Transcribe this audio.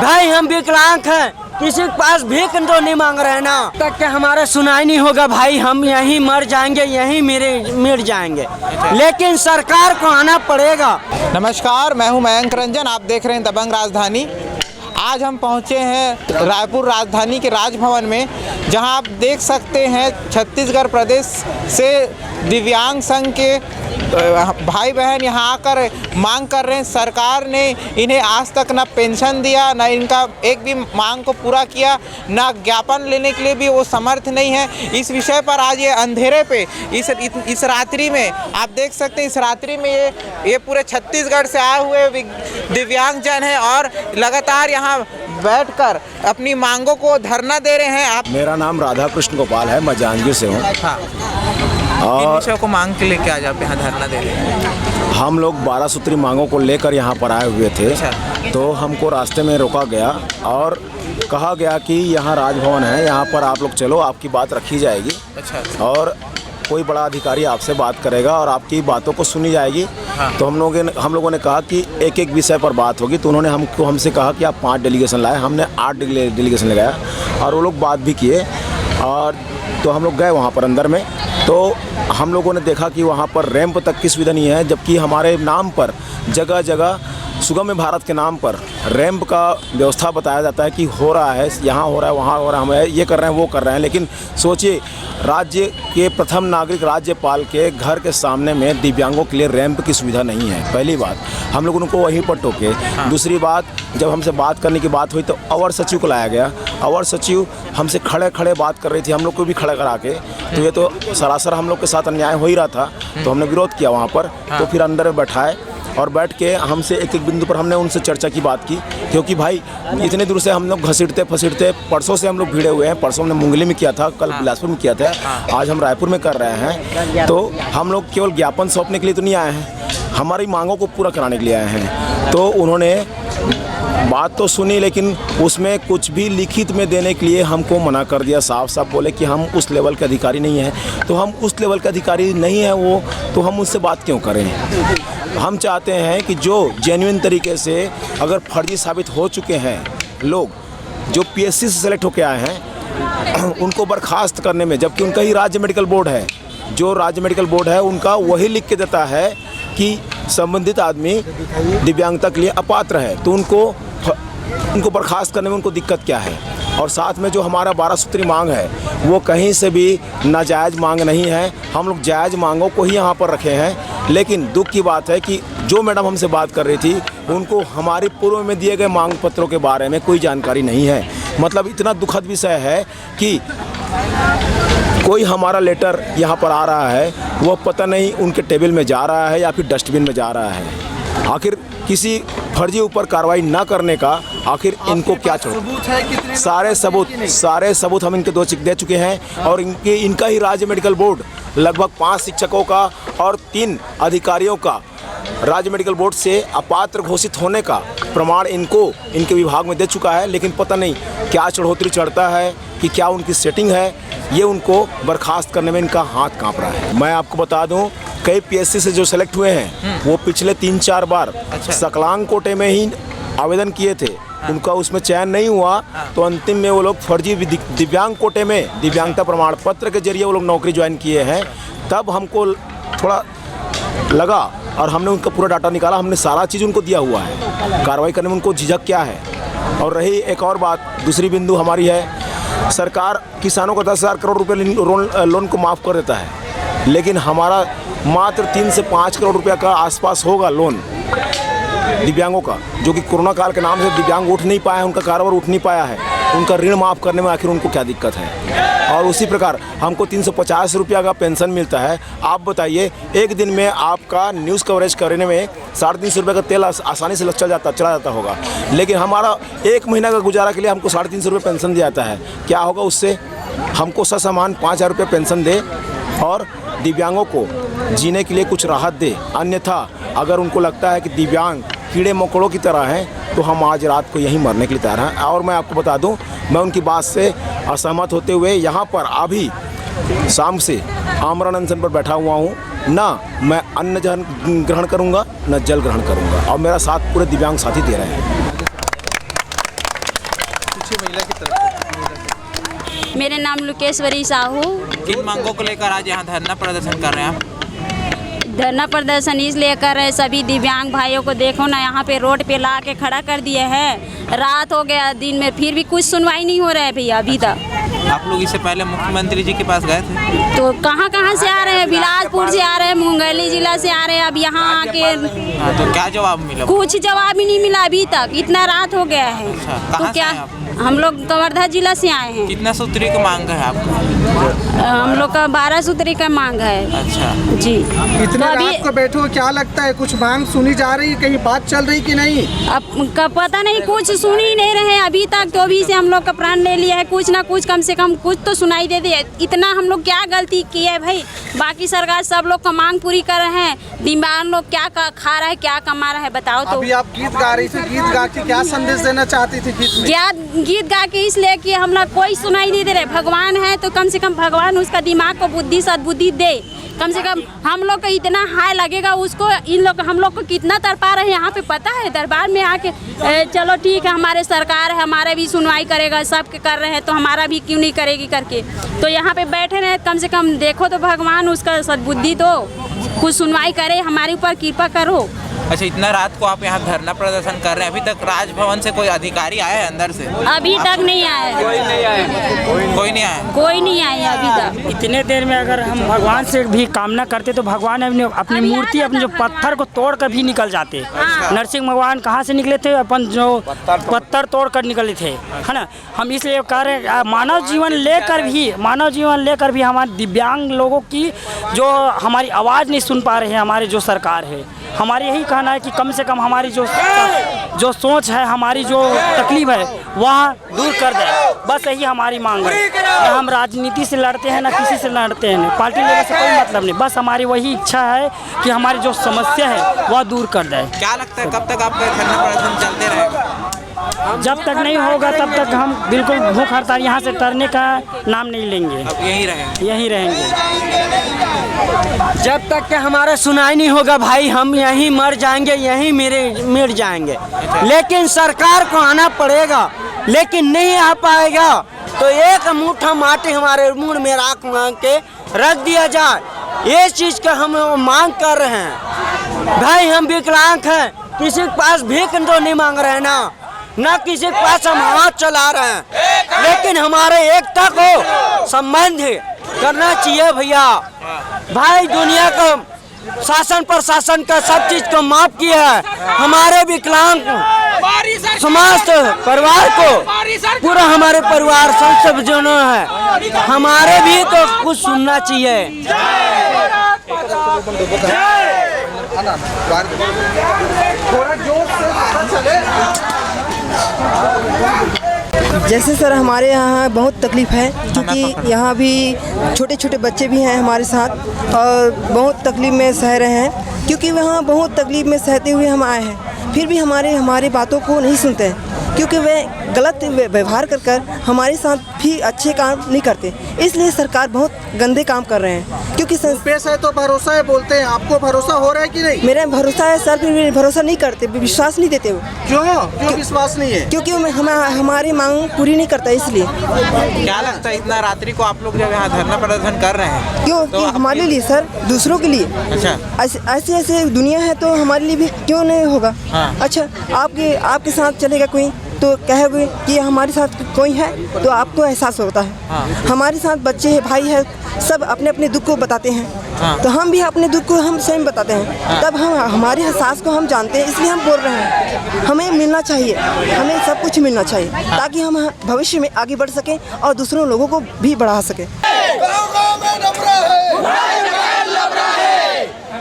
भाई हम विकलांग हैं, किसी के पास भीख तो नहीं मांग रहे ना, तक के हमारा सुनाई नहीं होगा भाई, हम यहीं मर जाएंगे, यहीं मिट जाएंगे, लेकिन सरकार को आना पड़ेगा। नमस्कार, मैं हूं मयंक रंजन, आप देख रहे हैं दबंग राजधानी। आज हम पहुंचे हैं रायपुर राजधानी के राजभवन में, जहां आप देख सकते हैं छत्तीसगढ़ प्रदेश से दिव्यांग संघ के भाई बहन यहां आकर मांग कर रहे हैं। सरकार ने इन्हें आज तक ना पेंशन दिया, ना इनका एक भी मांग को पूरा किया, ना ज्ञापन लेने के लिए भी वो समर्थ नहीं है। इस विषय पर आज ये अंधेरे पे इस रात्रि में आप देख सकते हैं, इस रात्रि में ये पूरे छत्तीसगढ़ से आए हुए दिव्यांगजन हैं और लगातार यहाँ बैठकर अपनी मांगों को धरना दे रहे हैं। आप मेरा नाम राधा कृष्ण गोपाल है, मैं जांजगीर से हूँ। हाँ, इन विषयों को मांग के लेके आज आप यहाँ धरना दे रहे हैं। हम लोग 12 सूत्री मांगों को लेकर यहाँ पर आए हुए थे। तो हमको रास्ते में रोका गया और कहा गया कि यहाँ राजभवन है, यहाँ पर आप लोग चलो, आपकी बात रखी जाएगी। अच्छा। और कोई बड़ा अधिकारी आपसे बात करेगा और आपकी बातों को सुनी जाएगी। हाँ। तो हम लोगों ने कहा कि एक एक विषय पर बात होगी। तो उन्होंने हमसे कहा कि आप 5 डेलीगेशन लाए, हमने 8 डेलीगेशन लगाया और वो लोग बात भी किए। और तो हम लोग गए वहाँ पर अंदर में, तो हम लोगों ने देखा कि वहाँ पर रैंप तक की सुविधा नहीं है, जबकि हमारे नाम पर जगह जगह सुगम्य भारत के नाम पर रैंप का व्यवस्था बताया जाता है कि हो रहा है, यहाँ हो रहा है, वहाँ हो रहा है, हम ये कर रहे हैं, वो कर रहे हैं। लेकिन सोचिए, राज्य के प्रथम नागरिक राज्यपाल के घर के सामने में दिव्यांगों के लिए रैंप की सुविधा नहीं है। पहली बात, हम लोग उनको वहीं पर टोके। हाँ। दूसरी बात, जब हमसे बात करने की बात हुई तो अवर सचिव को लाया गया। अवर सचिव हमसे खड़े खड़े बात कर रही थी, हम लोग को भी खड़ा करा के। तो ये तो सरासर हम लोग के साथ अन्याय हो ही रहा था। तो हमने विरोध किया वहाँ पर। तो फिर अंदर बैठाए और बैठ के हमसे एक एक बिंदु पर हमने उनसे चर्चा की बात की, क्योंकि भाई इतने दूर से हम लोग घसीटते फसीटते, परसों से हम लोग भिड़े हुए हैं। परसों हमने मुंगली में किया था, कल बिलासपुर में किया था, आज हम रायपुर में कर रहे हैं। तो हम लोग केवल ज्ञापन सौंपने के लिए तो नहीं आए हैं, हमारी मांगों को पूरा कराने के लिए आए हैं। तो उन्होंने बात तो सुनी, लेकिन उसमें कुछ भी लिखित में देने के लिए हमको मना कर दिया। साफ साफ बोले कि हम उस लेवल के अधिकारी नहीं हैं। तो हम उस लेवल के अधिकारी नहीं हैं वो, तो हम उससे बात क्यों करें? हम चाहते हैं कि जो जेन्युइन तरीके से अगर फर्जी साबित हो चुके हैं लोग, जो पीएससी से सेलेक्ट होकर आए हैं, उनको बर्खास्त करने में, जबकि उनका ही राज्य मेडिकल बोर्ड है, जो राज्य मेडिकल बोर्ड है उनका वही लिख के देता है कि संबंधित आदमी दिव्यांगता के लिए अपात्र है, तो उनको बर्खास्त करने में उनको दिक्कत क्या है? और साथ में जो हमारा 12 सूत्री मांग है वो कहीं से भी नाजायज़ मांग नहीं है। हम लोग जायज़ मांगों को ही यहाँ पर रखे हैं। लेकिन दुख की बात है कि जो मैडम हमसे बात कर रही थी, उनको हमारी पूर्व में दिए गए मांग पत्रों के बारे में कोई जानकारी नहीं है। मतलब इतना दुखद विषय है कि कोई हमारा लेटर यहाँ पर आ रहा है, वो पता नहीं उनके टेबल में जा रहा है या फिर डस्टबिन में जा रहा है। आखिर किसी फर्जी ऊपर कार्रवाई ना करने का आखिर इनको क्या चाहिए? सारे सबूत हम इनके दे चुके हैं। और इनका ही राज्य मेडिकल बोर्ड लगभग 5 शिक्षकों का और 3 अधिकारियों का राज्य मेडिकल बोर्ड से अपात्र घोषित होने का प्रमाण इनके विभाग में दे चुका है। लेकिन पता नहीं क्या चढ़ोतरी चढ़ता है कि क्या उनकी सेटिंग है, ये उनको बर्खास्त करने में इनका हाथ कांप रहा है। मैं आपको बता दूं, कई पीएससी से जो सेलेक्ट हुए हैं वो पिछले 3-4 बार सकलांग कोटे में ही आवेदन किए थे। उनका उसमें चयन नहीं हुआ, तो अंतिम में वो लोग फर्जी दिव्यांग कोटे में दिव्यांगता प्रमाण पत्र के जरिए वो लोग नौकरी ज्वाइन किए हैं। तब हमको थोड़ा लगा और हमने उनका पूरा डाटा निकाला, हमने सारा चीज़ उनको दिया हुआ है। कार्रवाई करने में उनको झिझक क्या है? और रही एक और बात, दूसरी बिंदु हमारी है, सरकार किसानों को 10,000 करोड़ रुपये लोन को माफ़ कर देता है, लेकिन हमारा मात्र 3 से 5 करोड़ रुपया का आसपास होगा लोन दिव्यांगों का, जो कि कोरोना काल के नाम से दिव्यांग उठ नहीं पाया है, उनका कारोबार उठ नहीं पाया है। उनका ऋण माफ़ करने में आखिर उनको क्या दिक्कत है? और उसी प्रकार हमको 350 रुपया का पेंशन मिलता है। आप बताइए, एक दिन में आपका न्यूज़ कवरेज करने में 350 रुपये का तेल आसानी से चला जाता होगा, लेकिन हमारा 1 महीना का गुजारा के लिए हमको 350 रुपये पेंशन दिया जाता है। क्या होगा उससे? हमको ससमान 5,000 रुपये पेंशन दे और दिव्यांगों को जीने के लिए कुछ राहत दे। अन्यथा अगर उनको लगता है कि दिव्यांग कीड़े मकोड़ों की तरह हैं, तो हम आज रात को यहीं मरने के लिए तैयार हैं। और मैं आपको बता दूं, मैं उनकी बात से असहमत होते हुए यहाँ पर अभी शाम से आमरण अनशन पर बैठा हुआ हूँ। ना मैं अन्न ग्रहण करूँगा, न जल ग्रहण करूँगा, और मेरा साथ पूरे दिव्यांग साथी दे रहे हैं। मेरे नाम लुकेश्वरी साहू। किन मांगों को लेकर आज यहाँ धरना प्रदर्शन कर रहे हैं आप? धरना प्रदर्शन इसलिए कर रहे हैं, सभी दिव्यांग भाइयों को देखो ना यहाँ पे रोड पे ला के खड़ा कर दिए हैं। रात हो गया, दिन में फिर भी कुछ सुनवाई नहीं हो रहा है भैया अभी तक। आप लोग इससे पहले मुख्यमंत्री जी के पास गए थे? तो कहाँ से आ रहे हैं, बिलासपुर से आ रहे हैं, मुंगेली जिला से आ रहे हैं, अब यहाँ आके हाँ, तो क्या जवाब मिला? कुछ जवाब ही नहीं मिला अभी तक, इतना रात हो गया है। तो क्या हम लोग कवर्धा जिला से आए हैं। कितना सूत्री की मांग है आपको? हम लोग का 12 सूत्री का मांग है। अच्छा जी। इतने तो रात को बैठो, क्या लगता है कुछ मांग सुनी जा रही है, कहीं बात चल रही कि नहीं? अब का पता नहीं, कुछ सुन ही नहीं रहे अभी तक। तो अभी से हम लोग का प्राण ले लिया है, कुछ ना कुछ कम से कम कुछ तो सुनाई दे दे। इतना हम लोग क्या गलती किए है भाई? बाकी सरकार सब लोग का मांग पूरी कर रहे हैं, दिव्यांग लोग क्या खा रहा है, क्या कमा रहा है, बताओ तो। अभी आप गीत गा रही थी, गीत गा के क्या संदेश देना चाहती थी गीत में? गीत गा के इसलिए कि हम लोग कोई सुनाई नहीं दे रहे। भगवान है तो कम से कम भगवान उसका दिमाग को बुद्धि सद्बुद्धि दे। कम से कम हम लोग का इतना हाय लगेगा उसको, इन लोग हम लोग को कितना तड़पा रहे हैं यहाँ पे पता है। दरबार में आके चलो ठीक है, हमारे सरकार है, हमारे भी सुनवाई करेगा, सब के कर रहे हैं तो हमारा भी क्यों नहीं करेगी करके। तो यहाँ पे बैठे रहे, कम से कम देखो तो भगवान उसका सद्बुद्धि दो, कुछ सुनवाई करे, हमारे ऊपर कृपा करो। अच्छा, इतना रात को आप यहाँ धरना प्रदर्शन कर रहे हैं, अभी तक राजभवन से कोई अधिकारी आया है अंदर से? अभी तक नहीं आया। कोई नहीं आया? कोई नहीं आया अभी तक। इतने देर में अगर हम भगवान से भी कामना करते तो भगवान अपनी मूर्ति, अपने जो पत्थर को तोड़ कर भी निकल जाते। नरसिंह भगवान कहाँ से निकले थे? अपन जो पत्थर तोड़ कर निकले थे, है ना। हम इसलिए कह रहे हैं मानव जीवन लेकर भी हमारे दिव्यांग लोगों की जो हमारी आवाज़ नहीं सुन पा रहे हैं, हमारे जो सरकार है, हमारी यही कहना है कि कम से कम हमारी जो सोच है, हमारी जो तकलीफ है वह दूर कर दे। बस यही हमारी मांग है। ना हम राजनीति से लड़ते हैं, ना किसी से लड़ते हैं, पार्टी लेने से कोई मतलब नहीं। बस हमारी वही इच्छा है कि हमारी जो समस्या है वह दूर कर दे। क्या लगता है कब तक आपका धरना प्रदर्शन चलते रहेगा? जब तक नहीं होगा तब तक हम बिल्कुल भूख हड़ताल यहाँ से टरने का नाम नहीं लेंगे। अब यहीं रहेंगे? जब तक कि हमारा सुनाई नहीं होगा भाई, हम यहीं मर जाएंगे, यहीं मिट जाएंगे। लेकिन सरकार को आना पड़ेगा, लेकिन नहीं आ पाएगा तो एक मुट्ठा माटी हमारे मुंह में राख मांग के रख दिया जाए। ये चीज़ का हम मांग कर रहे हैं भाई। हम विकलांग हैं, किसी के पास भीख तो नहीं मांग रहे हैं ना किसी के पास हम हाथ चला रहे हैं, लेकिन हमारे एकता को संबंध करना चाहिए भैया। भाई दुनिया को शासन प्रशासन का सब चीज को माफ किया है, हमारे विकलांग समाज परिवार को पूरा हमारे परिवार सब जनों है, हमारे भी तो कुछ सुनना चाहिए। जैसे सर हमारे यहाँ बहुत तकलीफ़ है, क्योंकि यहाँ भी छोटे छोटे बच्चे भी हैं हमारे साथ और बहुत तकलीफ़ में सह रहे हैं। क्योंकि वहाँ बहुत तकलीफ़ में सहते हुए हम आए हैं, फिर भी हमारी बातों को नहीं सुनते हैं, क्योंकि वे गलत व्यवहार कर हमारे साथ भी अच्छे काम नहीं करते। इसलिए सरकार बहुत गंदे काम कर रहे हैं। क्योंकि पैसा है तो भरोसा है बोलते हैं, आपको भरोसा हो रहा है कि नहीं? मेरा भरोसा है सर, फिर भी भरोसा नहीं करते, विश्वास नहीं देते वो। क्यों विश्वास नहीं है? क्योंकि हमारी मांग पूरी नहीं करता, इसलिए। क्या लगता है इतना रात्रि को आप लोग जब यहाँ धरना प्रदर्शन कर रहे हैं? क्यों? तो हमारे लिए सर, दूसरों के लिए। अच्छा, ऐसे दुनिया है तो हमारे लिए भी क्यों नहीं होगा? हाँ। अच्छा, आपके साथ चलेगा कोई तो कहोगे कि हमारे साथ कोई है तो आपको एहसास होता है। हाँ। हमारे साथ बच्चे हैं, भाई है, सब अपने अपने दुख को बताते हैं। हाँ। तो हम भी अपने दुख को हम स्वयं बताते हैं। हाँ। तब हम हमारे एहसास को हम जानते हैं, इसलिए हम बोल रहे हैं। हमें मिलना चाहिए, हमें सब कुछ मिलना चाहिए, ताकि हम भविष्य में आगे बढ़ सकें और दूसरों लोगों को भी बढ़ा सकें।